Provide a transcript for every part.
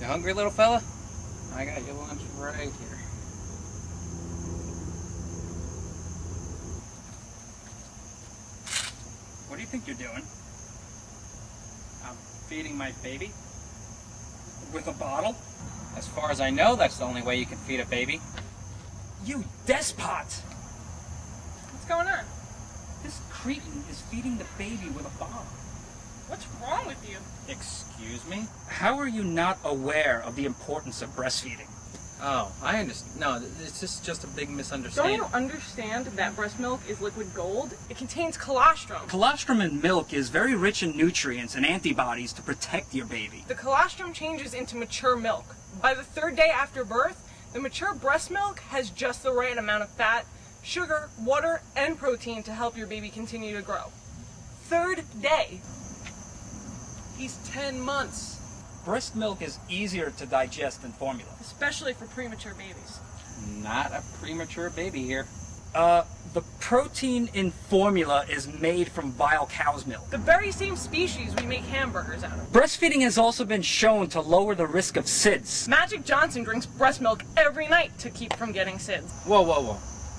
You hungry, little fella? I got your lunch right here. What do you think you're doing? I'm feeding my baby. With a bottle? As far as I know, that's the only way you can feed a baby. You despot! What's going on? This cretin is feeding the baby with a bottle. What's wrong with you? Excuse me? How are you not aware of the importance of breastfeeding? Oh, I understand. No, it's just a big Don't misunderstanding. you understand that breast milk is liquid gold? It contains colostrum. Colostrum in milk is very rich in nutrients and antibodies to protect your baby. The colostrum changes into mature milk. By the 3rd day after birth, the mature breast milk has just the right amount of fat, sugar, water, and protein to help your baby continue to grow. 3rd day. He's 10 months. Breast milk is easier to digest than formula. Especially for premature babies. Not a premature baby here. The protein in formula is made from vile cow's milk. The very same species we make hamburgers out of. Breastfeeding has also been shown to lower the risk of SIDS. Magic Johnson drinks breast milk every night to keep from getting SIDS. Whoa, whoa, whoa.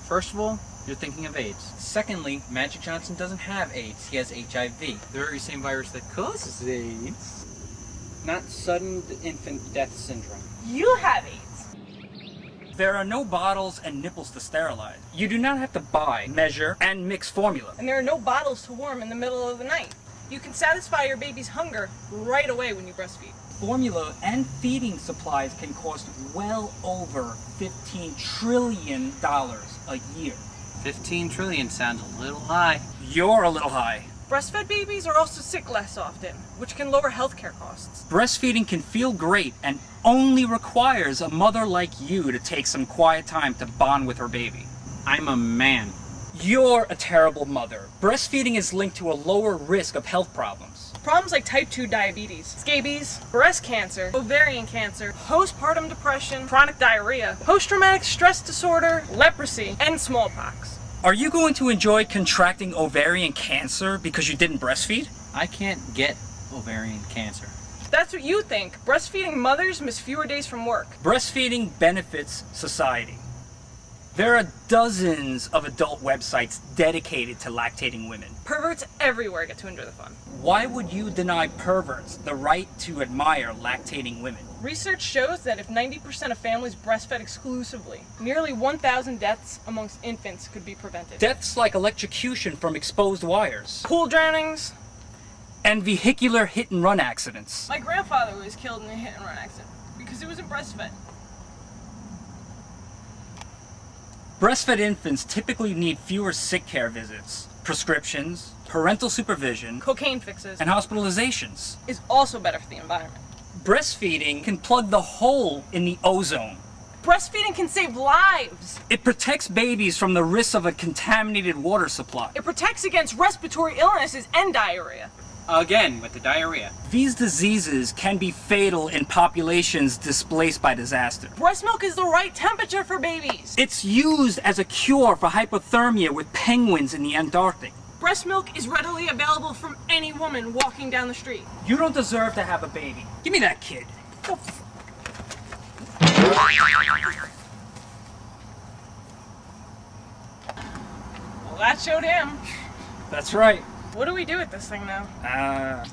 First of all, you're thinking of AIDS. Secondly, Magic Johnson doesn't have AIDS. He has HIV. The very same virus that causes AIDS. Not sudden infant death syndrome. You have AIDS. There are no bottles and nipples to sterilize. You do not have to buy, measure, and mix formula. And there are no bottles to warm in the middle of the night. You can satisfy your baby's hunger right away when you breastfeed. Formula and feeding supplies can cost well over $15 trillion a year. 15 trillion sounds a little high. You're a little high. Breastfed babies are also sick less often, which can lower healthcare costs. Breastfeeding can feel great and only requires a mother like you to take some quiet time to bond with her baby. I'm a man. You're a terrible mother. Breastfeeding is linked to a lower risk of health problems. Problems like type 2 diabetes, scabies, breast cancer, ovarian cancer, postpartum depression, chronic diarrhea, post-traumatic stress disorder, leprosy, and smallpox. Are you going to enjoy contracting ovarian cancer because you didn't breastfeed? I can't get ovarian cancer. That's what you think. Breastfeeding mothers miss fewer days from work. Breastfeeding benefits society. There are dozens of adult websites dedicated to lactating women. Perverts everywhere get to enjoy the fun. Why would you deny perverts the right to admire lactating women? Research shows that if 90% of families breastfed exclusively, nearly 1,000 deaths amongst infants could be prevented. Deaths like electrocution from exposed wires. Pool drownings. And vehicular hit-and-run accidents. My grandfather was killed in a hit-and-run accident because he wasn't breastfed. Breastfed infants typically need fewer sick care visits, prescriptions, parental supervision, Cocaine fixes. and hospitalizations. Is also better for the environment. Breastfeeding can plug the hole in the ozone. Breastfeeding can save lives. It protects babies from the risks of a contaminated water supply. It protects against respiratory illnesses and diarrhea. Again, with the diarrhea. These diseases can be fatal in populations displaced by disaster. Breast milk is the right temperature for babies. It's used as a cure for hypothermia with penguins in the Antarctic. Breast milk is readily available from any woman walking down the street. You don't deserve to have a baby. Give me that kid. Well, that showed him. That's right. What do we do with this thing now? I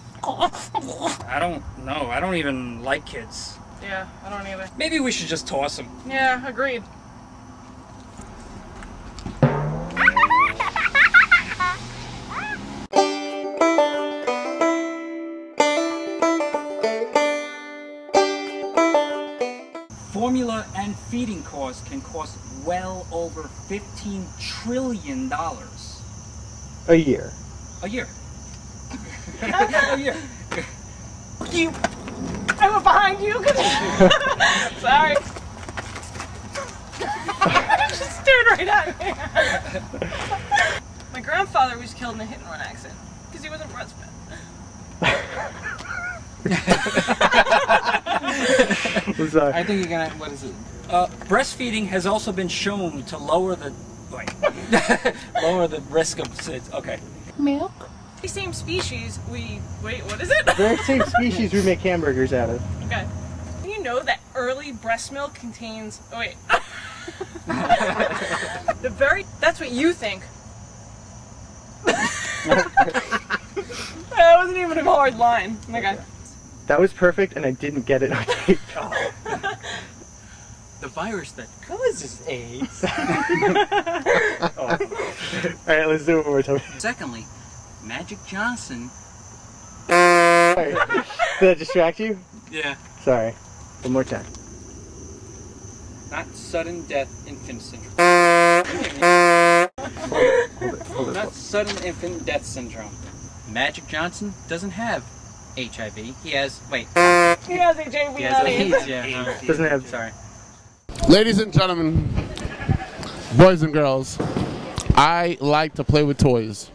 don't know. I don't even like kids. Yeah, I don't either. Maybe we should just toss them. Yeah, agreed. Formula and feeding costs can cost well over $15 trillion A year. a year. Yeah, a year. You. I went behind you. Sorry. She stared right at me. My grandfather was killed in a hit-and-run accident because he wasn't breastfed. I'm sorry. I think you're gonna. What is it? Breastfeeding has also been shown to lower the lower the risk of SIDS. Okay. Milk. The same species we. Wait, what is it? The very same species we make hamburgers out of. Okay. You you know that early breast milk contains... Oh, wait. That's what you think. That wasn't even a hard line. Okay. That was perfect, and I didn't get it on tape. The virus that causes AIDS. Alright, let's do it one more time. Secondly, Magic Johnson. Sorry. Did that distract you? Yeah. Sorry. One more time. Not sudden death infant syndrome. Hold it. Not sudden infant death syndrome. Magic Johnson doesn't have HIV. He has. Wait. He has HIV. He has AIDS. Yeah. Doesn't have. Sorry. Ladies and gentlemen, boys and girls, I like to play with toys.